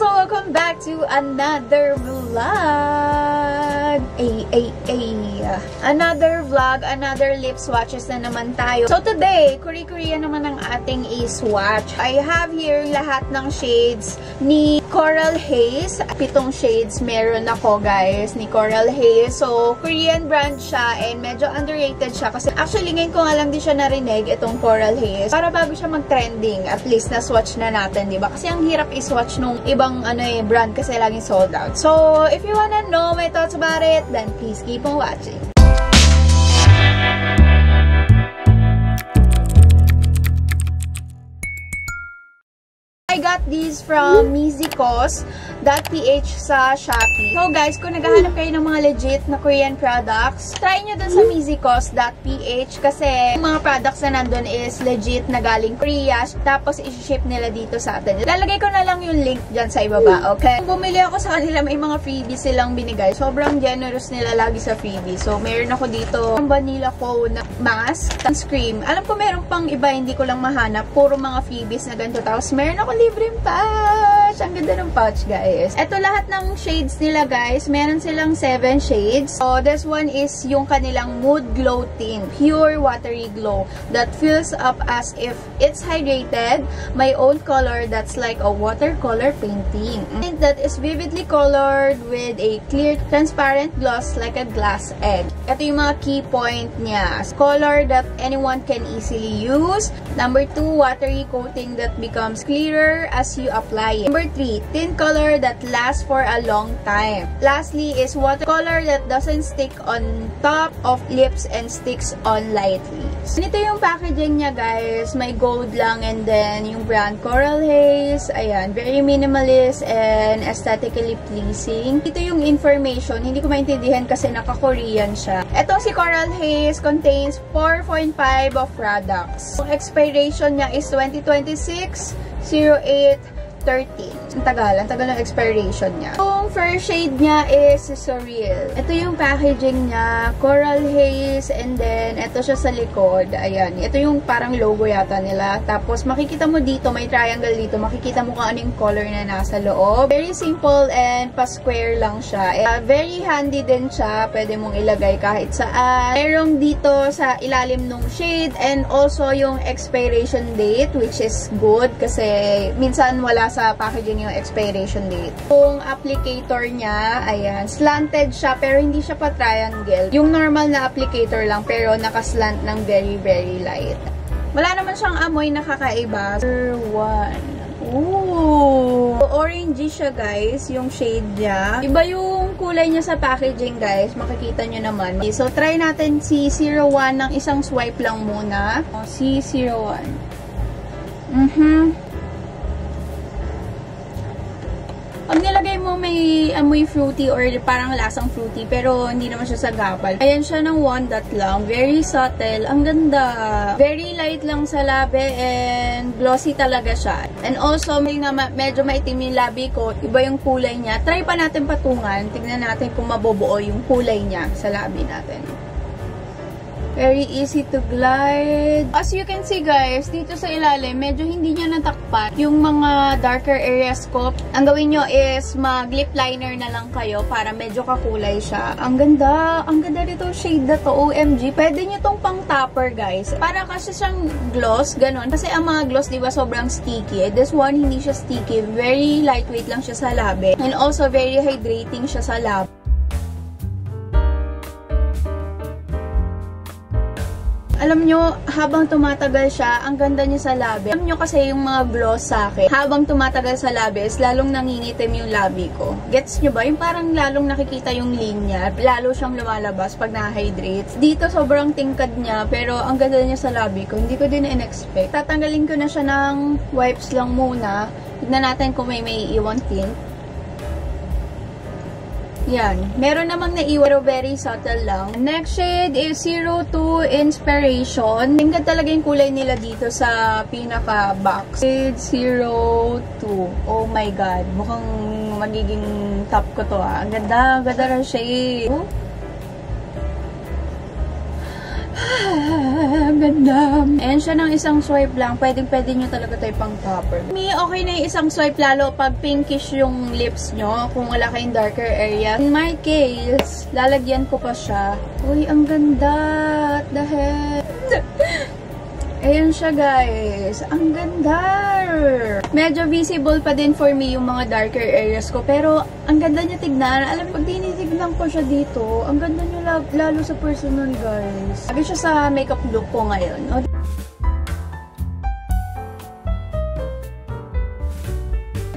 So, welcome back to another vlog. Another vlog, another lip swatches na naman tayo. So, today, Korea naman ang ating i-swatch. I have here lahat ng shades ni Coral Haze. 7 shades meron ako, guys, ni Coral Haze. So, Korean brand siya and medyo underrated siya kasi actually ngayon ko nga lang din siya narinig, itong Coral Haze. Para bago siya mag-trending, at least na-swatch na natin, diba? Kasi ang hirap i-swatch nung ibang brand kasi laging sold out. So, if you wanna know my thoughts about it, then please keep on watching. I got these from Mizikos.ph sa Shopee. So guys, kung naghahanap kayo ng mga legit na Korean products, try nyo dun sa Mizikos.ph kasi yung mga products na nandun is legit na galing Korea, tapos i-ship nila dito sa atin. Lalagay ko na lang yung link dyan sa ibaba, okay? Kung bumili ako sa kanila, may mga freebies silang binigay. Sobrang generous nila lagi sa freebies. So, meron ako dito ang vanilla cone mask, sunscreen. Alam ko meron pang iba, hindi ko lang mahanap. Puro mga freebies na ganito. Tapos, meron ako libreng pouch. Ang ganda ng pouch, guys. Ito lahat ng shades nila, guys. Meron silang 7 shades. So, this one is yung kanilang Mood Glow Tint. Pure watery glow that fills up as if it's hydrated. My own color that's like a watercolor painting. And that is vividly colored with a clear, transparent gloss like a glass egg. Ito yung mga key point niya. Color that anyone can easily use. Number 2, watery coating that becomes clearer as you apply it. Number 3, tint color that lasts for a long time. Lastly is watercolor that doesn't stick on top of lips and sticks on lightly. So, ito yung packaging niya, guys. May gold lang and then yung brand Coral Haze. Ayan, very minimalist and aesthetically pleasing. Ito yung information. Hindi ko maintindihan kasi naka-Korean siya. Itong si Coral Haze contains 4.5 of products. Ang expiration niya is 2026 08/13. Ang tagal ng expiration niya. Yung first shade niya is Surreal. Ito yung packaging niya, Coral Haze, and then ito siya sa likod. Ayan, ito yung parang logo yata nila. Tapos makikita mo dito, may triangle dito. Makikita mo kung ano yung color na nasa loob. Very simple and pa-square lang siya. Very handy din siya. Pwede mong ilagay kahit saan. Merong dito sa ilalim ng shade and also yung expiration date, which is good kasi minsan wala sa packaging yung expiration date. Yung applicator niya, ayan, slanted siya pero hindi siya pa triangle. Yung normal na applicator lang pero nakaslant ng very, very light. Wala naman siyang amoy na kakaiba. Number 1. Ooh! Orangey siya, guys, yung shade niya. Iba yung kulay niya sa packaging, guys. Makikita nyo naman. So, try natin si 01 ng isang swipe lang muna. Si 01. Pag nilagay mo, may amoy fruity or parang lasang fruity, pero hindi naman siya sagapal. Ayan siya ng 1 dot lang. Very subtle. Ang ganda. Very light lang sa labi and glossy talaga siya. And also, medyo maitim yung labi ko. Iba yung kulay niya. Try pa natin patungan. Tignan natin kung mabubuo yung kulay niya sa labi natin. Very easy to glide. As you can see, guys, dito sa ilalim, medyo hindi niya natakpan yung mga darker areas ko. Ang gawin nyo is mag-lip liner na lang kayo para medyo kakulay siya. Ang ganda. Ang ganda dito shade na to. OMG. Pwede nyo tong pang topper, guys. Para kasi siyang gloss, ganun. Kasi ang mga gloss, diba, sobrang sticky. This one, hindi siya sticky. Very lightweight lang siya sa labi. And also, very hydrating siya sa labi. Alam nyo, habang tumatagal siya, ang ganda niya sa labi. Alam nyo kasi yung mga gloss sa akin, habang tumatagal sa labi, is lalong nangingitim yung labi ko. Gets nyo ba? Yung parang lalong nakikita yung linya, lalo siyang lumalabas pag na-hydrate. Dito, sobrang tingkad niya, pero ang ganda niya sa labi ko. Hindi ko din in-expect. Tatanggalin ko na siya ng wipes lang muna. Tignan natin kung may iiwan tint. Yan. Meron namang naiwan, pero very subtle lang. Next shade is 02 Inspiration. Tingnan talaga yung kulay nila dito sa pinaka-box. Shade 02. Oh my God. Mukhang magiging top ko to, ah. Ang ganda. Ang ganda ng shade. Ang ganda. Ayan siya ng isang swipe lang. Pwede nyo talaga tayo pang topper. Me, okay na yung isang swipe lalo pag pinkish yung lips nyo. Kung wala kayong darker area. In my case, lalagyan ko pa siya. Uy, ang ganda. What the heck? Ayan siya, guys. Ang ganda. Medyo visible pa din for me yung mga darker areas ko. Pero, ang ganda niya tignan. Alam mo, pag tinitignan ko siya dito, ang ganda niya lalo sa personal, guys. Sabi siya sa makeup look ko ngayon.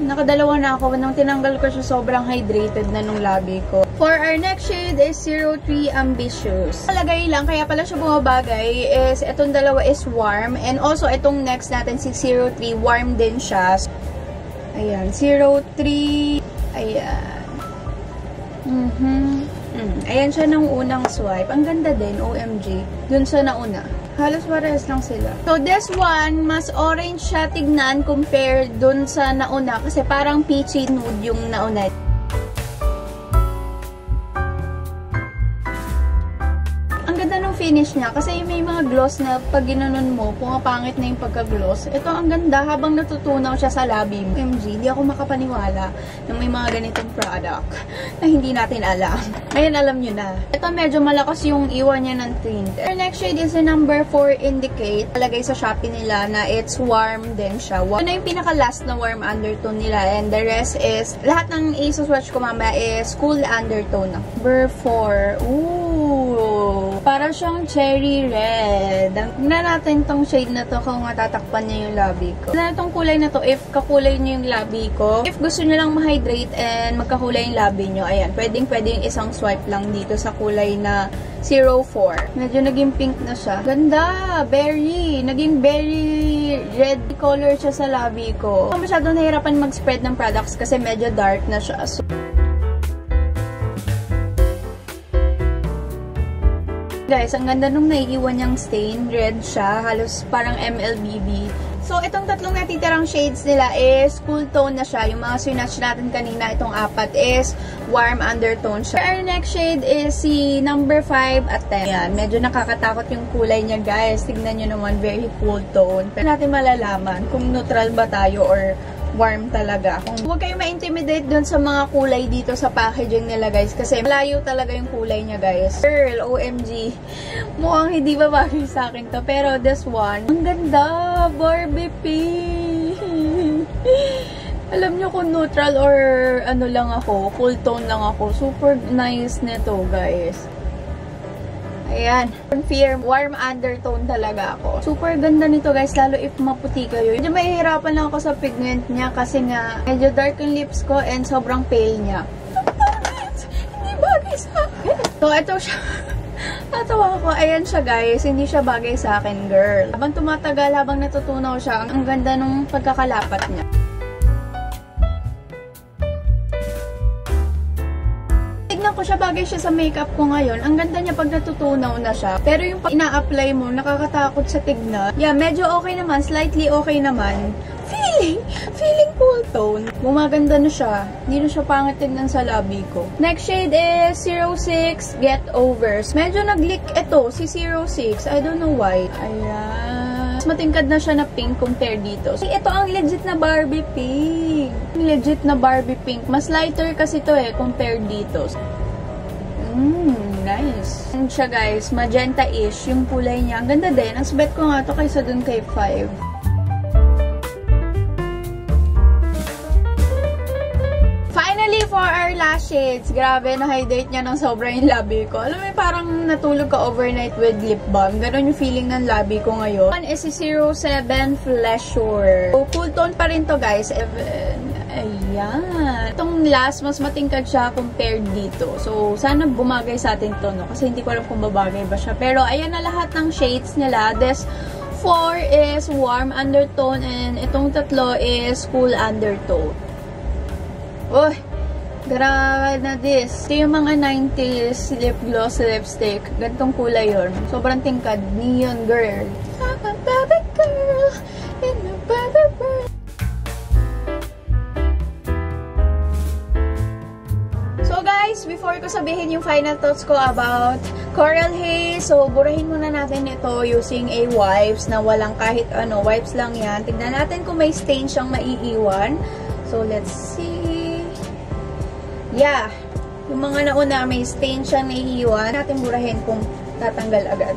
Nakadalawa na ako. Nung tinanggal ko siya, sobrang hydrated na nung labi ko. For our next shade is 03 Ambitious. Palagay lang, kaya pala siya bumabagay, is itong dalawa is warm. And also, itong next natin, si 03, warm din siya. Ayan, 03. Ayan. Ayan siya ng unang swipe. Ang ganda din, OMG. Dun sa nauna. Halos parehas lang sila. So, this one, mas orange siya tignan compared dun sa nauna. Kasi parang peachy nude yung nauna. Ang ganda ng finish niya. Kasi may mga gloss na pag ginanon mo, pumapangit na yung pagka-gloss. Ito, ang ganda habang natutunaw siya sa labi mo. MG, di ako makapaniwala na may mga ganitong product na hindi natin alam. Ngayon, alam nyo na. Ito, medyo malakas yung iwan niya ng tint. Our next shade is the number 4 Indicate. Talagay sa Shopee nila na it's warm din siya. Ito na yung pinaka-last na warm undertone nila. And the rest is, lahat ng i-swatch ko mamaya is cool undertone. Number 4. Ooh! Para siyang cherry red. Tignan natin tong shade na to kung matatakpan niya yung labi ko. Tignan itong kulay na to if kakulay niyo yung labi ko. If gusto niyo lang ma-hydrate and magkakulay yung labi niyo, ayan, pwede yung isang swipe lang dito sa kulay na 04. Medyo naging pink na siya. Ganda! Berry! Naging berry red color siya sa labi ko. Ako masyado nahirapan mag-spread ng products kasi medyo dark na siya. So, guys, ang ganda nung naiiwan niyang stain. Red siya. Halos parang MLBB. So, itong tatlong natitirang shades nila is cool tone na siya. Yung mga swatch natin kanina, itong apat is warm undertone siya. Our next shade is si number 5 at 10. Ayan, medyo nakakatakot yung kulay niya, guys. Tignan nyo naman, very cool tone. Pero natin malalaman kung neutral ba tayo or warm talaga. Huwag kayong ma-intimidate dun sa mga kulay dito sa packaging nila, guys. Kasi malayo talaga yung kulay niya, guys. Girl, OMG. Mukhang hindi ba bagay sa akin to. Pero this one, ang ganda. Barbie pink. Alam nyo kung neutral or ano lang ako, full tone lang ako. Super nice nito, guys. Ayan. Confirm, warm undertone talaga ako. Super ganda nito, guys, lalo if maputi kayo. Medyo mahihirapan lang ako sa pigment niya kasi nga medyo dark yung lips ko and sobrang pale niya. Hindi bagay sa akin. So, ito siya. Natawa ko. Ayan siya, guys. Hindi siya bagay sa akin, girl. Habang tumatagal, habang natutunaw siya, ang ganda nung pagkakalapat niya. Ko siya, bagay siya sa makeup ko ngayon. Ang ganda niya pag natutunaw na siya. Pero yung pag ina-apply mo, nakakatakot sa tignan. Yeah, medyo okay naman. Slightly okay naman. Feeling cool tone. Bumaganda na siya. Hindi na siya pangit tignan sa labi ko. Next shade is 06 Get Overs. Medyo nag-leak ito, si 06. I don't know why. Ayan. Mas matingkad na siya na pink compared dito. So, ito ang legit na Barbie pink. Legit na Barbie pink. Mas lighter kasi to compared dito. Nice. And siya, guys, magenta-ish yung kulay niya. Ang ganda din. Ang bet ko nga to kaysa dun kay 5. Finally, for our last shades. Grabe, na-hydrate niya ng sobrang yung labi ko. Alam mo, parang natulog ka overnight with lip balm. Ganon yung feeling ng labi ko ngayon. One is si 07 Fleshore. So, cool tone pa rin to, guys. Ayan. Itong last, mas matingkad siya compared dito. So, sana bumagay sa atin to, no? Kasi hindi ko alam kung babagay ba siya. Pero, ayan na lahat ng shades nila. This 4 is warm undertone and itong tatlo is cool undertone. Uy! Grabe na this. Ito yung mga 90s lip gloss lipstick. Gantong kulay yun. Sobrang tingkad. Neon girl. I'm a baby girl in a baby world. So guys, guys, before ko sabihin yung final thoughts ko about Coral Haze, so burahin muna natin ito using a wipes na walang kahit ano. Wipes lang yan. Tignan natin kung may stain siyang maiiwan. So, let's see. Yeah. Yung mga nauna, may stain siyang naiiwan. Natin burahin kung tatanggal agad.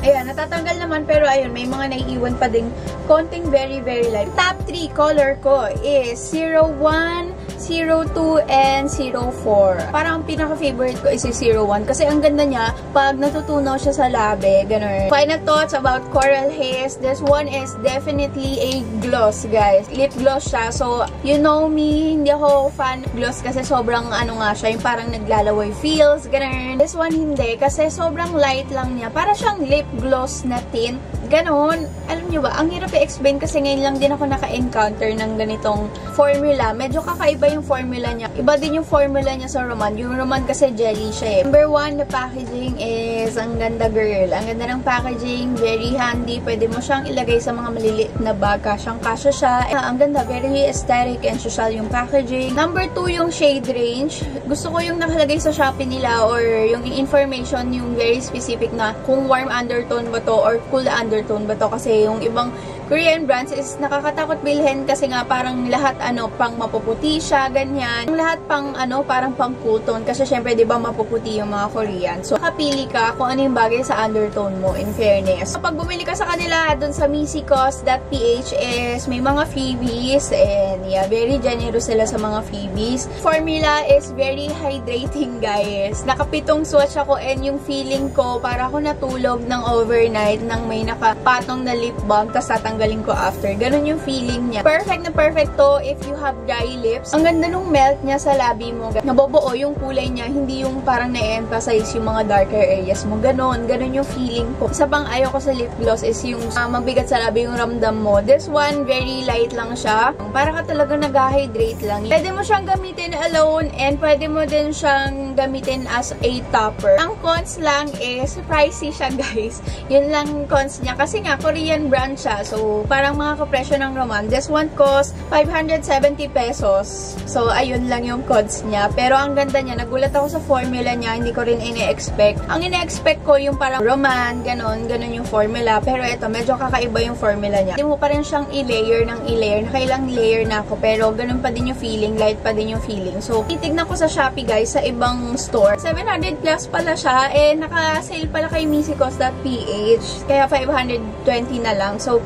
Ayan, natatanggal naman, pero ayun, may mga naiiwan pa ding konting very, very light. Top 3 color ko is 01, 02, and 04. Parang ang pinaka-favorite ko is 01 kasi ang ganda niya pag natutunaw siya sa labi, ganun. Final thoughts about Coral Haze. This one is definitely a gloss, guys. Lip gloss siya. So, you know me, hindi ako fan of gloss kasi sobrang ano nga siya, yung parang naglalaway feels, ganun. This one hindi kasi sobrang light lang niya. Para siyang lip gloss na tint. Ganon. Alam nyo ba, ang hirap i-explain kasi ngayon lang din ako naka-encounter ng ganitong formula. Medyo kakaiba yung formula niya. Iba din yung formula niya sa Roman. Yung Roman kasi jelly siya eh. Number 1, the packaging is ang ganda, girl. Ang ganda ng packaging. Very handy. Pwede mo siyang ilagay sa mga maliliit na bag. Kasyang-kasya siya. Ang ganda. Very aesthetic and social yung packaging. Number 2, yung shade range. Gusto ko yung nakalagay sa Shopee nila or yung information, yung very specific na kung warm undertone ba to or cool undertone ba to. Kasi yung ibang Korean brands is nakakatakot bilhin kasi nga parang lahat ano pang mapuputi siya, ganyan. Yung lahat pang ano parang pang cool tone kasi syempre 'di ba mapuputi yung mga Korean. So kapili ka kung ano yung bagay sa undertone mo, in fairness. Kapag bumili ka sa kanila dun sa misicos.ph is may mga freebies and yeah, very generous sila sa mga freebies. Formula is very hydrating, guys. Nakapitong swatch ako and yung feeling ko para ako natulog ng overnight nang may nakapatong na lip balm tas tatanggalin ko after. Ganun yung feeling niya. Perfect na perfect to if you have dry lips. Ang ganda nung melt niya sa labi mo. Nabobuo yung kulay niya. Hindi yung parang na-emphasize yung mga darker areas mo. Ganun. Ganun yung feeling ko. Isa pang ayaw ko sa lip gloss is yung mabigat sa labi yung ramdam mo. This one, very light lang siya. Para ka talaga nag-hydrate lang. Pwede mo siyang gamitin alone and pwede mo din siyang gamitin as a topper. Ang cons lang is pricey siya, guys. Yun lang cons niya. Kasi nga, Korean brand siya. So, parang mga kapresyo ng Roman. This one cost 570 pesos. So, ayun lang yung cons niya. Pero ang ganda niya. Nagulat ako sa formula niya. Hindi ko rin ine-expect. Ang ine-expect ko yung parang Roman, ganon yung formula. Pero ito, medyo kakaiba yung formula niya. Hindi mo pa rin siyang i-layer ng i-layer. Nakailang layer na ako. Pero ganon pa din yung feeling. Light pa din yung feeling. So, titignan ko sa Shopee, guys, sa ibang store. 700 plus pala siya. Eh, naka-sale pala kay misicos.ph. Kaya 520 na lang. So,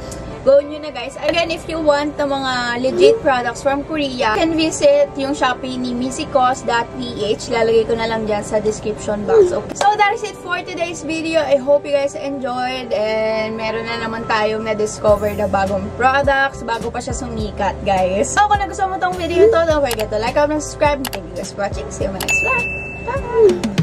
go nyo na, guys. Again, if you want ng mga legit products from Korea, you can visit yung Shopee ni misicos.ph. Lalagay ko na lang dyan sa description box. Okay. So, that is it for today's video. I hope you guys enjoyed and meron na naman tayong na-discover na bagong products bago pa siya sumikat, guys. So, kung nagustuhan mo tong video ito, don't forget to like, comment, subscribe. Thank you guys for watching. See you in my next vlog. Bye!